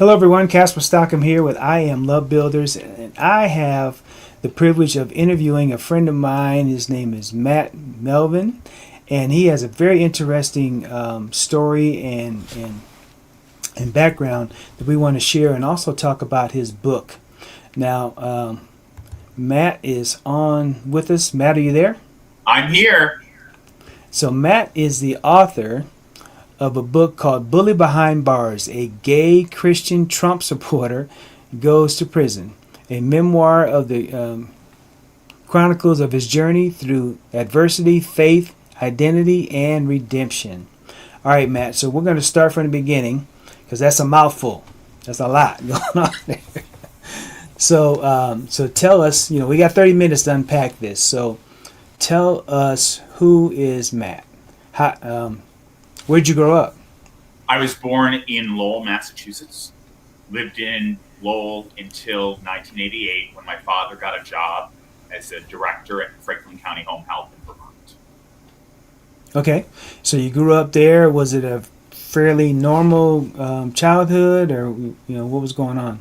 Hello, everyone. Casper Stockham here with I Am Love Builders, and I have the privilege of interviewing a friend of mine. His name is Matt Melvin, and he has a very interesting story and background that we want to share, and also talk about his book. Now, Matt is on with us. Matt, are you there? I'm here. So, Matt is the author of a book called Bullied Behind Bars, a gay Christian Trump supporter goes to prison, a memoir of the chronicles of his journey through adversity, faith, identity, and redemption. All right, Matt, so we're going to start from the beginning because that's a mouthful. That's a lot going on there. So tell us, we got 30 minutes to unpack this. So tell us, who is Matt? Where'd you grow up? I was born in Lowell, Massachusetts. Lived in Lowell until 1988 when my father got a job as a director at Franklin County Home Health in Vermont. Okay, so you grew up there. Was it a fairly normal childhood, or what was going on?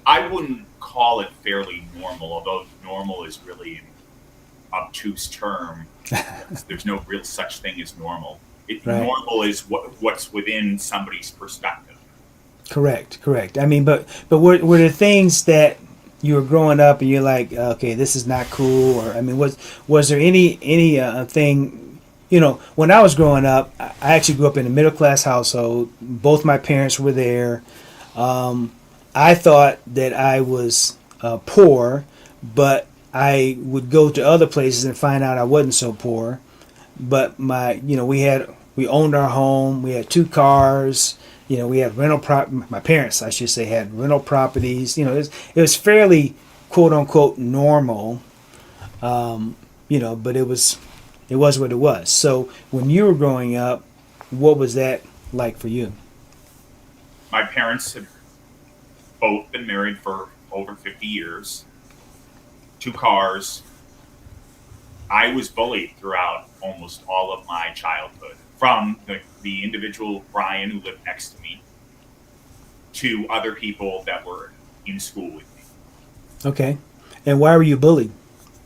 I wouldn't call it fairly normal, although normal is really an obtuse term. There's no real such thing as normal. Right. Normal is what's within somebody's perspective. Correct. I mean, but were there things that you were growing up and you're like, okay, this is not cool, or I mean, was there any thing? When I was growing up, I actually grew up in a middle class household. Both my parents were there. I thought that I was poor, but I would go to other places and find out I wasn't so poor. But we owned our home. We had 2 cars. We had my parents, I should say, had rental properties. It was fairly quote unquote normal. But it was what it was. So when you were growing up, what was that like for you? My parents have both been married for over 50 years. 2 cars. I was bullied throughout almost all of my childhood, from the individual Brian who lived next to me to other people that were in school with me. Okay. And why were you bullied?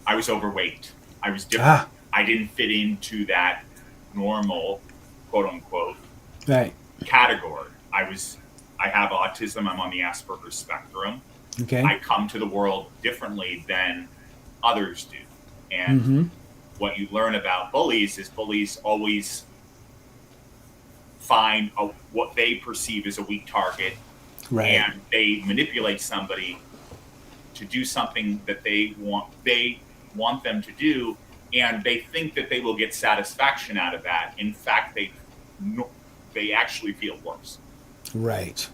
I was overweight. I was different. I didn't fit into that normal, quote unquote, right, category. I have autism. I'm on the Asperger's spectrum. Okay. I come to the world differently than others do. And what you learn about bullies is bullies always find what they perceive as a weak target, right, and they manipulate somebody to do something that they want them to do, and they think that they will get satisfaction out of that. In fact, they actually feel worse. Right.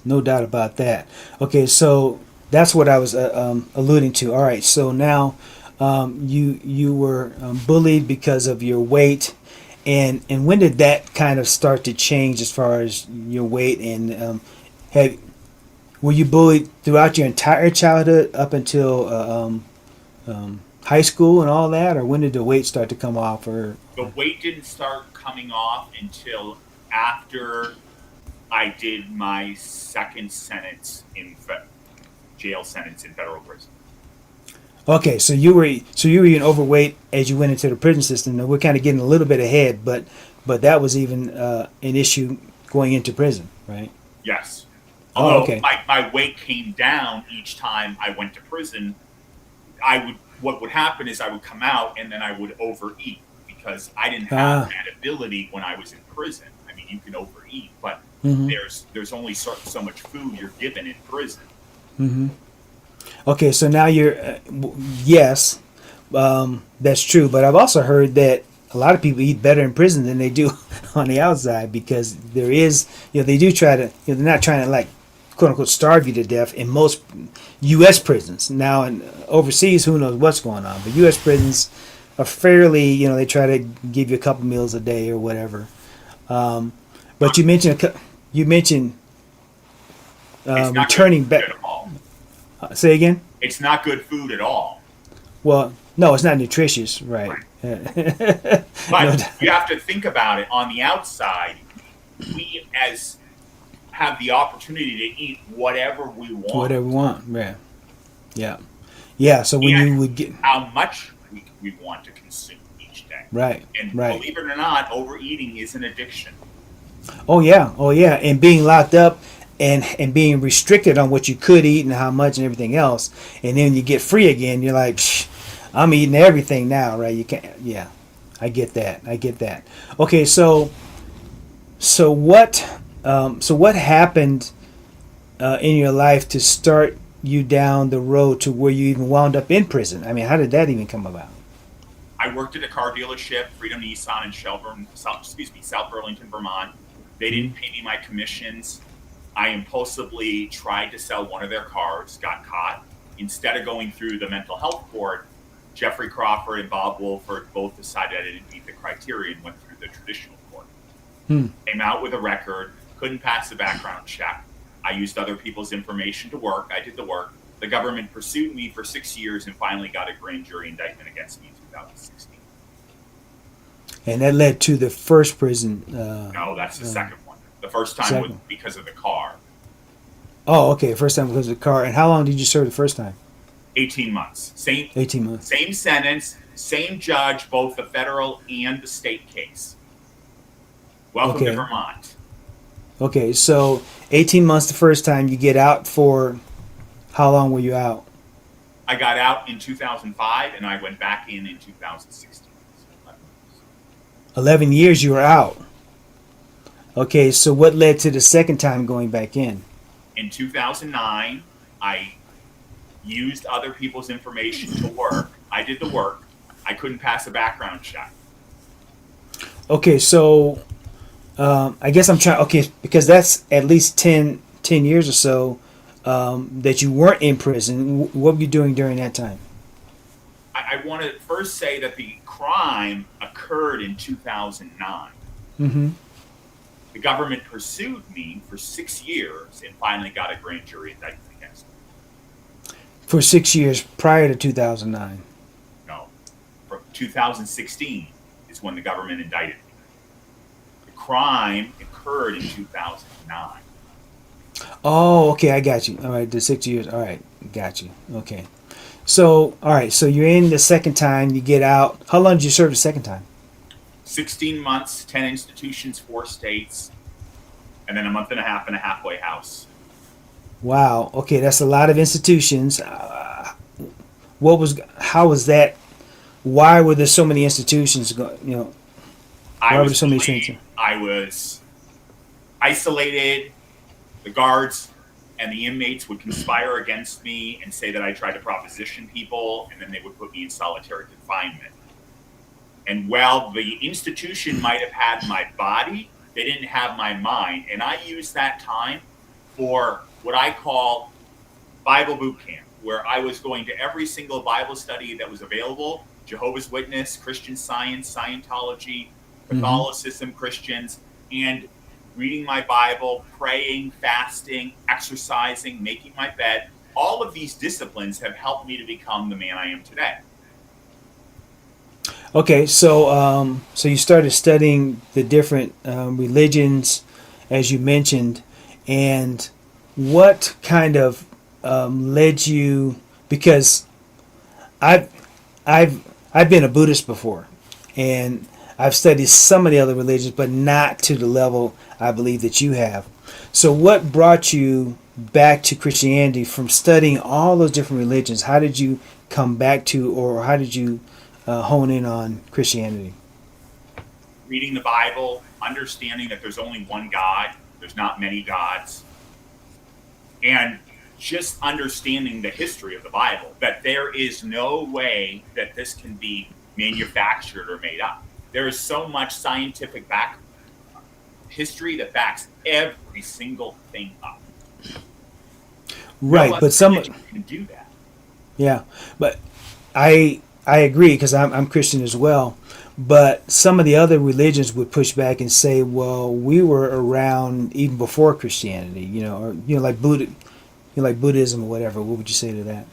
No doubt about that. Okay, so that's what I was alluding to. All right, so now you were bullied because of your weight, and when did that kind of start to change as far as your weight? And were you bullied throughout your entire childhood up until high school and all that, or when did the weight start to come off? Or the weight didn't start coming off until after I did my second sentence jail sentence in federal prison. Okay, so you were even overweight as you went into the prison system. Now, we're kind of getting a little bit ahead, but that was even an issue going into prison, right? Yes. Although okay. my weight came down each time I went to prison, what would happen is I would come out and then I would overeat because I didn't have that ability when I was in prison. I mean, you can overeat, but there's only so much food you're given in prison. Mm-hmm. Okay, so now you're yes, that's true. But I've also heard that a lot of people eat better in prison than they do on the outside, because there is, they do try to, they're not trying to, like, quote unquote, starve you to death in most U.S. prisons. Now, in overseas, who knows what's going on? But U.S. prisons are fairly, they try to give you a couple meals a day or whatever. But you mentioned returning back. Say again? It's not good food at all. Well, no, it's not nutritious, right? But you have to think about it. On the outside, we as have the opportunity to eat whatever we want Whatever we want. Yeah. Yeah. Yeah. So when you and would get how much we want to consume each day. right, And right. believe it or not, overeating is an addiction. Oh yeah, oh yeah, and being locked up and being restricted on what you could eat and how much and everything else, and then you get free again. You're like, "Psh, I'm eating everything now, right? You can't. Yeah, I get that. I get that. Okay, so what happened in your life to start you down the road to where you even wound up in prison? I mean, how did that even come about? I worked at a car dealership, Freedom Nissan in South Burlington, Vermont. They Mm-hmm. didn't pay me my commissions. I impulsively tried to sell one of their cars, got caught. Instead of going through the mental health court, Jeffrey Crawford and Bob Wolford both decided I didn't meet the criteria and went through the traditional court. Hmm. Came out with a record, couldn't pass the background check. I used other people's information to work. I did the work. The government pursued me for 6 years and finally got a grand jury indictment against me in 2016. And that led to the first prison. No, that's the second one. The first time was Second. because of the car. Oh, okay. First time because of the car. And how long did you serve the first time? 18 months. 18 months. Same sentence, same judge, both the federal and the state case. Welcome to Okay. Vermont. Okay, so 18 months the first time. You get out for how long were you out? I got out in 2005 and I went back in 2016. 11 years you were out. Okay, so what led to the second time going back in? In 2009, I used other people's information to work. I did the work. I couldn't pass a background check. Okay, so I guess I'm trying. Okay, because that's at least 10 years or so that you weren't in prison. What were you doing during that time? I want to first say that the crime occurred in 2009. Mm-hmm. The government pursued me for 6 years and finally got a grand jury indictment against me. For 6 years prior to 2009. No, for 2016 is when the government indicted me. The crime occurred in 2009. Oh, okay, I got you. All right, the 6 years. All right, got you. Okay. So, all right, so you're in the second time, you get out. How long did you serve the second time? 16 months, 10 institutions, 4 states, and then a month and a half in a halfway house. Wow. Okay, that's a lot of institutions. How was that? Why were there so many institutions? I Why were there was so many bullied. things? I was isolated. The guards and the inmates would conspire against me and say that I tried to proposition people, and then they would put me in solitary confinement. And while the institution might have had my body, they didn't have my mind. And I used that time for what I call Bible boot camp, where I was going to every single Bible study that was available: Jehovah's Witness, Christian Science, Scientology, Mm-hmm. Catholicism, Christians, and reading my Bible, praying, fasting, exercising, making my bed. All of these disciplines have helped me to become the man I am today. Okay, so you started studying the different religions, as you mentioned, and what kind of led you? Because I've I've been a Buddhist before, and I've studied some of the other religions, but not to the level I believe that you have. So, what brought you back to Christianity from studying all those different religions? How did you come back to, or how did you hone in on Christianity? Reading the Bible, understanding that there's only one God, there's not many gods, and just understanding the history of the Bible, that there is no way that this can be manufactured or made up. There is so much scientific history that backs every single thing up. No Right, other but some, religion can do that. yeah, but I agree because I'm Christian as well. But some of the other religions would push back and say, "Well, we were around even before Christianity, or like like Buddhism or whatever." What would you say to that?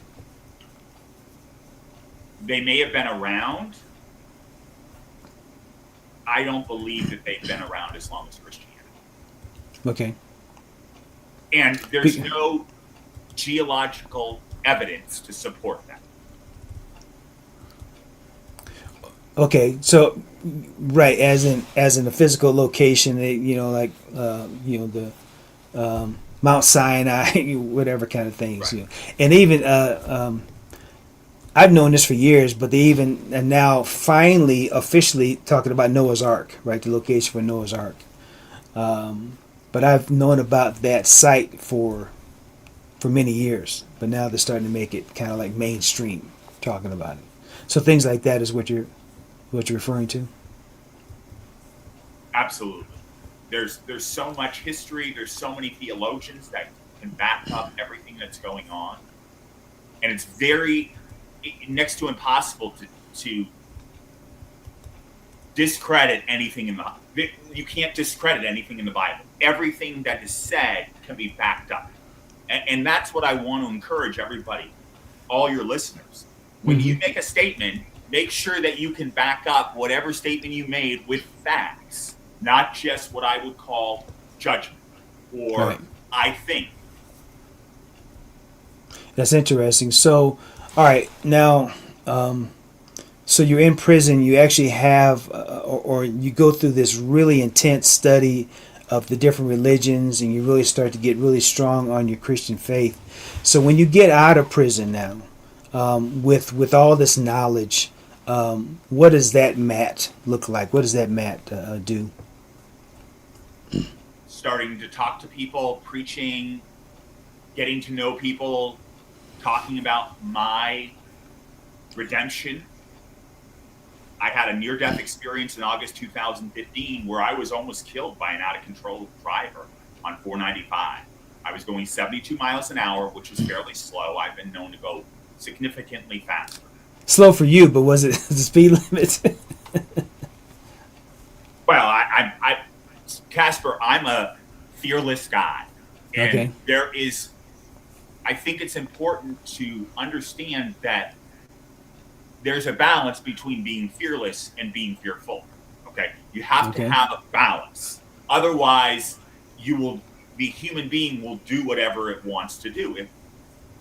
They may have been around. I don't believe that they've been around as long as Christianity. Okay, And there's Be- no geological evidence to support that. Okay, so right, as in a physical location, like the Mount Sinai, whatever kind of things, Right. and even I've known this for years, but they even are now finally officially talking about Noah's Ark, right? The location for Noah's Ark. But I've known about that site for many years, but now they're starting to make it kind of like mainstream, talking about it. So things like that is what you're referring to. Absolutely. There's so much history, there's so many theologians that can back up everything that's going on. And it's very next to impossible to discredit anything in the you can't discredit anything in the Bible. Everything that is said can be backed up. And that's what I want to encourage everybody, all your listeners. When you Mm-hmm. make a statement, make sure that you can back up whatever statement you made with facts, not just what I would call judgment or Right. I think. That's interesting. So, all right, now, so you're in prison. You actually have, or you go through this really intense study of the different religions, and you really start to get really strong on your Christian faith. So when you get out of prison now, with all this knowledge, what does that Matt look like? What does that Matt do? Starting to talk to people, preaching, getting to know people, talking about my redemption. I had a near death experience in August 2015 where I was almost killed by an out of control driver on 495. I was going 72 miles an hour, which was fairly slow. I've been known to go significantly faster. Slow for you, but was it the speed limit? Well, Casper, I'm a fearless guy. And Okay. I think it's important to understand that there's a balance between being fearless and being fearful. Okay. You have to Okay. have a balance. Otherwise, the human being will do whatever it wants to do.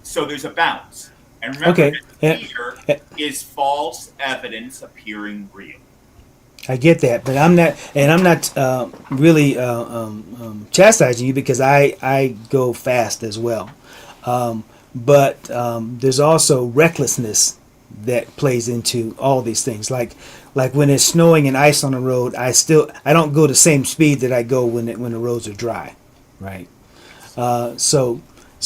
So there's a balance. And remember Okay. that Yeah. fear Yeah. is false evidence appearing real. I get that, but I'm not really chastising you because I go fast as well. But there's also recklessness that plays into all these things. Like when it's snowing and ice on the road, I don't go the same speed that I go when the roads are dry, right? So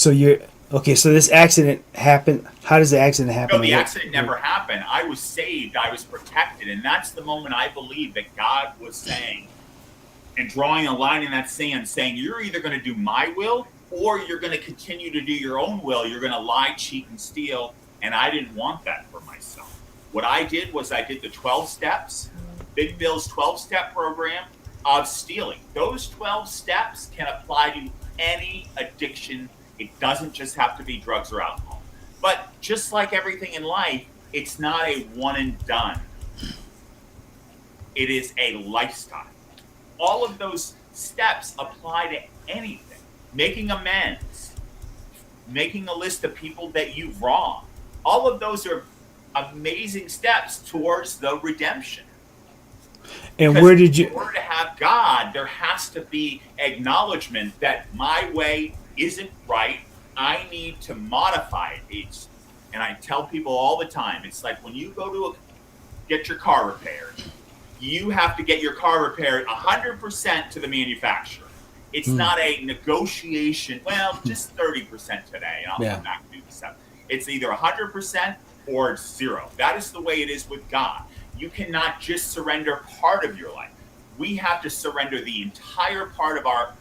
you're okay. So this accident happened. How does the accident No, happen? the accident never happened. I was saved. I was protected. And that's the moment I believe that God was saying and drawing a line in that sand saying, you're either going to do my will or you're going to continue to do your own will. You're going to lie, cheat, and steal. And I didn't want that for myself. What I did was I did the 12 steps, Big Bill's 12-step program of stealing. Those 12 steps can apply to any addiction. It doesn't just have to be drugs or alcohol. But just like everything in life, it's not a one and done. It is a lifestyle. All of those steps apply to anything. Making amends, making a list of people that you've wronged. All of those are amazing steps towards the redemption. And Because where did in you? order to have God, there has to be acknowledgement that my way isn't right. I need to modify it. And I tell people all the time, it's like when you go to get your car repaired, you have to get your car repaired 100% to the manufacturer. It's not a negotiation. Well, just 30% today, and I'll Yeah. come back and do the stuff. It's either 100% or it's zero. That is the way it is with God. You cannot just surrender part of your life. We have to surrender the entire part of our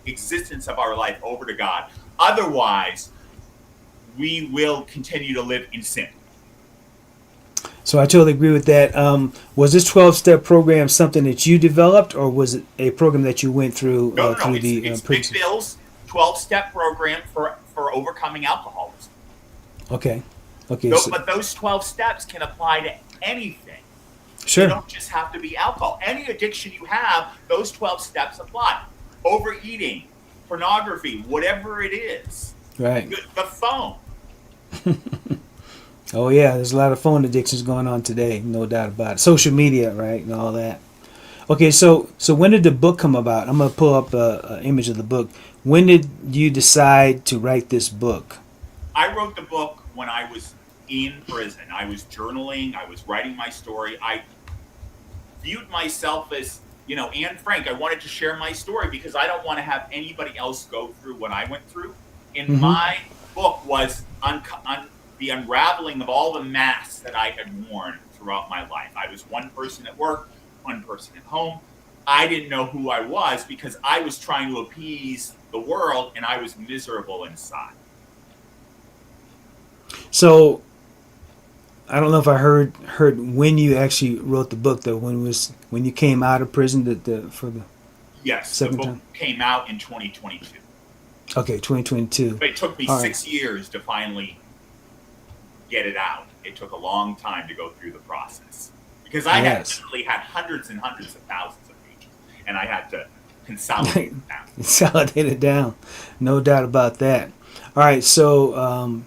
existence of our life over to God. Otherwise, we will continue to live in sin. So I totally agree with that. Was this 12-step program something that you developed, or was it a program that you went through No, no, no. through It's, the it's Big prison? Bill's 12-step program for overcoming alcoholism. Okay. Okay. So, But those 12 steps can apply to anything. They sure. don't just have to be alcohol. Any addiction you have, those 12 steps apply. Overeating, pornography, whatever it is, Right. the phone. Oh yeah, there's a lot of phone addictions going on today, no doubt about it. Social media, right, and all that. Okay, so when did the book come about? I'm gonna pull up a image of the book. When did you decide to write this book? I wrote the book when I was in prison. I was journaling. I was writing my story. I viewed myself as, Anne Frank. I wanted to share my story because I don't want to have anybody else go through what I went through. And Mm-hmm. my book was on the unraveling of all the masks that I had worn throughout my life. I was one person at work, one person at home. I didn't know who I was because I was trying to appease the world and I was miserable inside. So I don't know if I heard when you actually wrote the book though. When you came out of prison for the Yes, the second book time? came out in 2022. Okay, 2022. But it took me All right. 6 years to finally get it out. It took a long time to go through the process because I had Yes. literally had hundreds and hundreds of thousands of pages, and I had to consolidate it down. Consolidate it down. No doubt about that. All right, so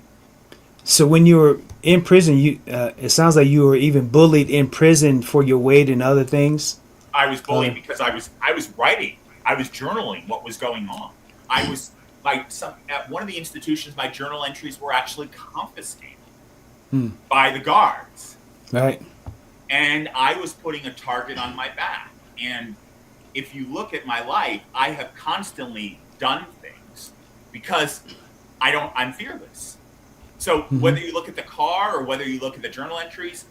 when you were in prison, it sounds like you were even bullied in prison for your weight and other things. I was bullied Uh, because I was writing, I was journaling what was going on. I was at one of the institutions, my journal entries were actually confiscated hmm, by the guards, right. and I was putting a target on my back. And if you look at my life, I have constantly done things because I'm fearless. So Hmm. whether you look at the car or whether you look at the journal entries,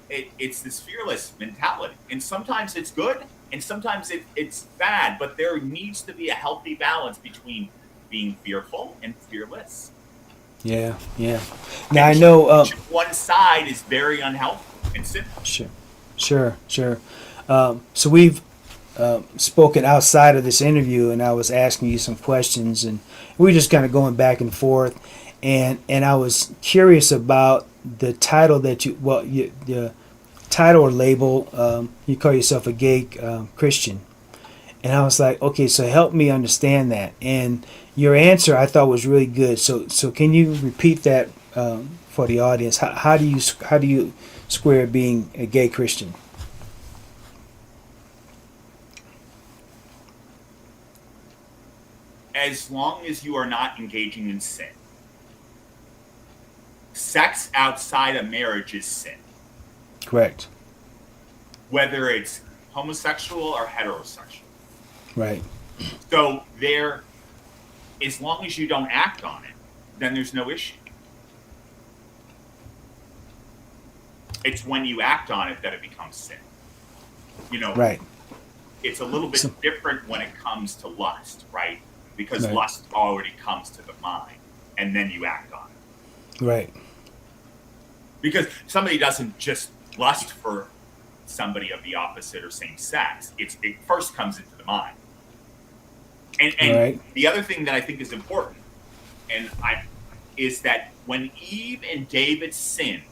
it's this fearless mentality. And sometimes it's good and sometimes it's bad, but there needs to be a healthy balance between being fearful and fearless. Yeah, yeah. Now And I know. one side is very unhealthy and sinful. Sure, sure. So we've spoken outside of this interview, and I was asking you some questions, and we were just kind of going back and forth, and I was curious about the title that the title or label. You call yourself a gay Christian, and I was like, okay, so help me understand that. And your answer I thought was really good. So can you repeat that for the audience? How do you square being a gay Christian? As long as you are not engaging in sin, sex outside of marriage is sin, Correct. whether it's homosexual or heterosexual. Right. So as long as you don't act on it, then there's no issue. It's when you act on it that it becomes sin. You know, Right. it's a little bit So, different when it comes to lust, right? Because right. lust already comes to the mind and then you act on it. Right. Because somebody doesn't just lust for somebody of the opposite or same sex. It first comes into the mind. And Right. the other thing that I think is important is that when Eve and David sinned,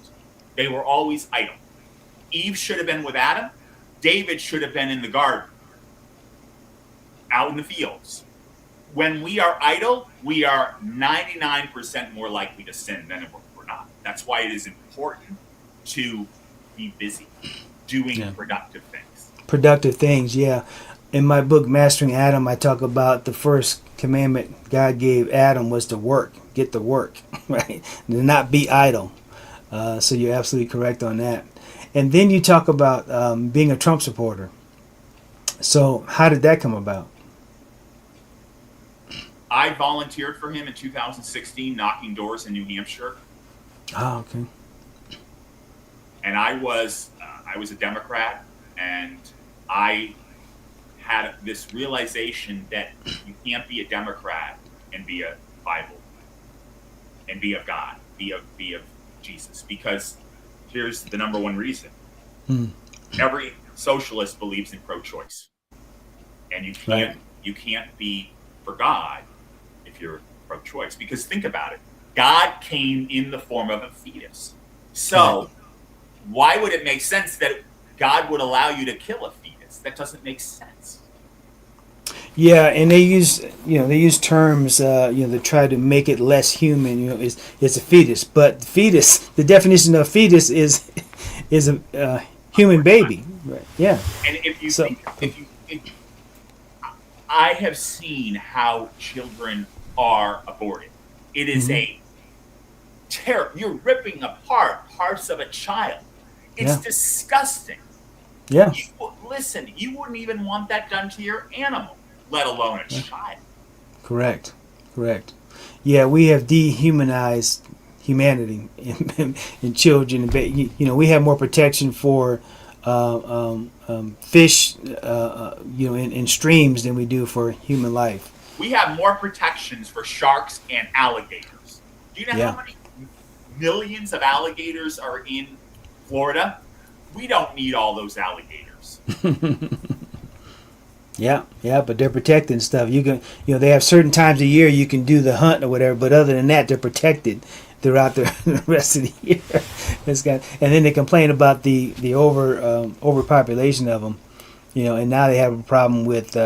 they were always idle. Eve should have been with Adam. David should have been in the garden, out in the fields. When we are idle, we are 99% more likely to sin than if we're not. That's why it is important to be busy doing Yeah. productive things. Productive things. Yeah. In my book, Mastering Adam, I talk about the first commandment God gave Adam was to work, get to work, right? To not be idle. So you're absolutely correct on that. And then you talk about being a Trump supporter. So how did that come about? I volunteered for him in 2016, knocking doors in New Hampshire, Oh, okay. and I was a Democrat, and I had this realization that you can't be a Democrat and be a Bible and be of God, be of Jesus, because here's the number one reason: Hmm. every socialist believes in pro-choice, and you Right. can't be for God if you're pro-choice. Because think about it, God came in the form of a fetus. Right. So why would it make sense that God would allow you to kill a fetus? That doesn't make sense. Yeah, and they use terms to try to make it less human. It's a fetus, but the definition of fetus is a human baby. Right. Yeah. And if you So. think, if I have seen how children are aborted. It is Mhm. a terror. You're ripping apart parts of a child. It's Yeah. disgusting. Yeah. Listen, you wouldn't even want that done to your animal, let alone a Yeah. child. Correct. Correct. Yeah, we have dehumanized humanity in children. We have more protection for fish, in streams than we do for human life. We have more protections for sharks and alligators. Do you know how Yeah. many millions of alligators are in Florida? We don't need all those alligators. Yeah, yeah, but they're protecting stuff. They have certain times of year you can do the hunt or whatever, but other than that, they're protected throughout the rest of the year. And then they complain about the overpopulation of them, and now they have a problem with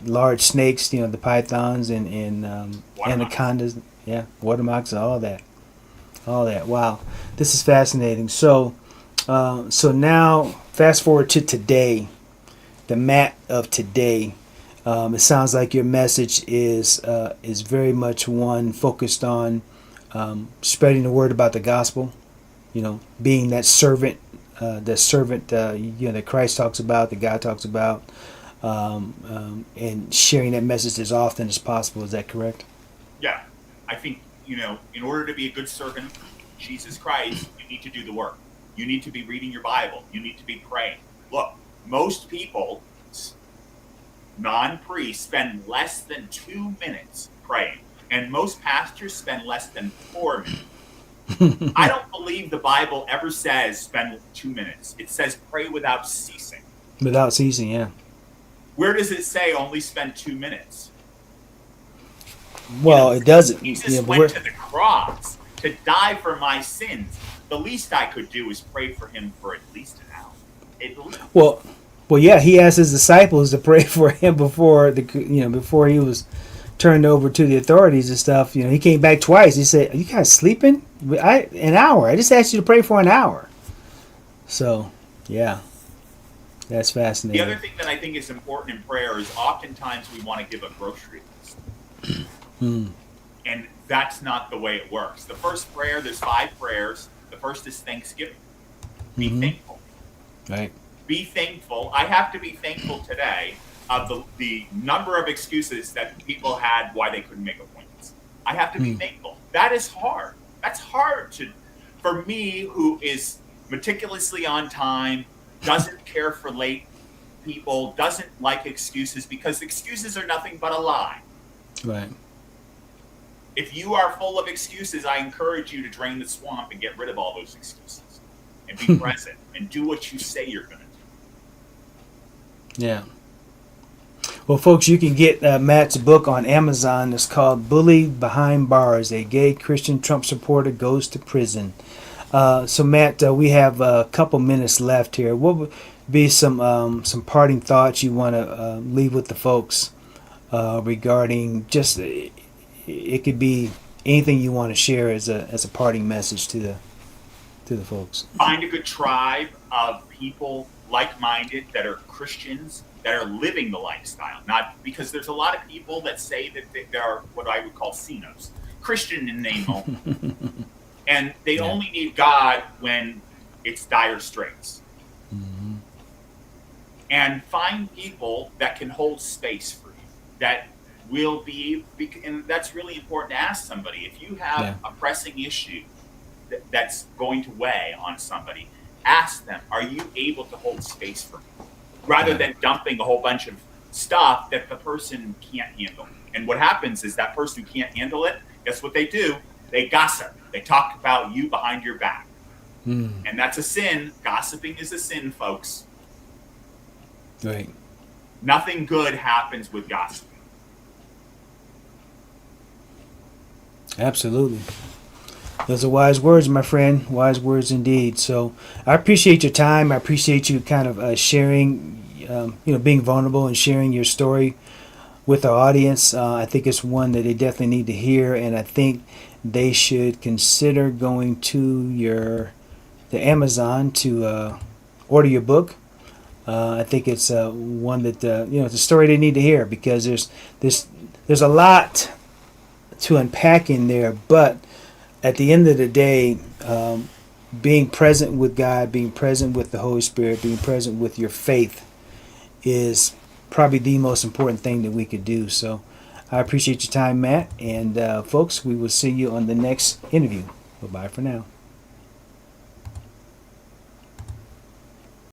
large snakes, the pythons and anacondas, yeah, water mocks, all that. Wow, this is fascinating. So now fast forward to today. The Matt of today. It sounds like your message is very much one focused on spreading the word about the gospel. Being that servant, that Christ talks about, that God talks about, and sharing that message as often as possible. Is that correct? Yeah, I think, in order to be a good servant of Jesus Christ, you need to do the work. You need to be reading your Bible. You need to be praying. Look, most people, non-priests, spend less than 2 minutes praying, and most pastors spend less than 4 minutes. I don't believe the Bible ever says spend 2 minutes. It says pray without ceasing. Without ceasing, yeah. Where does it say only spend 2 minutes? Well, it doesn't. Jesus went to the cross to die for my sins. The least I could do is pray for him for at least an hour. At least. Well, yeah. He asked his disciples to pray for him before before he was turned over to the authorities and stuff. He came back twice. He said, "Are you guys sleeping? An hour. I just asked you to pray for an hour." So, yeah, that's fascinating. The other thing that I think is important in prayer is oftentimes we want to give a grocery list. And that's not the way it works. The first prayer, there's 5 prayers. The first is thanksgiving. Be thankful. Right. Be thankful. I have to be thankful today of the number of excuses that people had why they couldn't make appointments. I have to be thankful. That is hard. That's hard for me, who is meticulously on time, doesn't care for late people, doesn't like excuses, because excuses are nothing but a lie. Right. If you are full of excuses, I encourage you to drain the swamp and get rid of all those excuses and be present and do what you say you're going to do. Yeah. Well, folks, you can get Matt's book on Amazon. It's called Bullied Behind Bars, A Gay Christian Trump Supporter Goes to Prison. So, Matt, we have a couple minutes left here. What would be some parting thoughts you want to leave with the folks regarding just... It could be anything you want to share as a parting message to the folks. Find a good tribe of people like-minded that are Christians, that are living the lifestyle. Not because there's a lot of people that say that they are what I would call CINOs, Christian in name only, and they only need God when it's dire straits. And find people that can hold space for you, that will be, and that's really important to ask somebody. If you have a pressing issue that's going to weigh on somebody, ask them, are you able to hold space for me? Rather than dumping a whole bunch of stuff that the person can't handle. And what happens is that person who can't handle it, guess what they do? They gossip. They talk about you behind your back. And that's a sin. Gossiping is a sin, folks. Right. Nothing good happens with gossip. Absolutely. Those are wise words, my friend. Wise words indeed. So I appreciate your time. I appreciate you kind of sharing, being vulnerable and sharing your story with our audience. I think it's one that they definitely need to hear, and I think they should consider going to the Amazon to order your book. I think it's one that it's a story they need to hear, because there's a lot to unpack in there. But at the end of the day, being present with God, being present with the Holy Spirit, being present with your faith is probably the most important thing that we could do. So I appreciate your time, Matt. And folks, we will see you on the next interview. Bye-bye for now.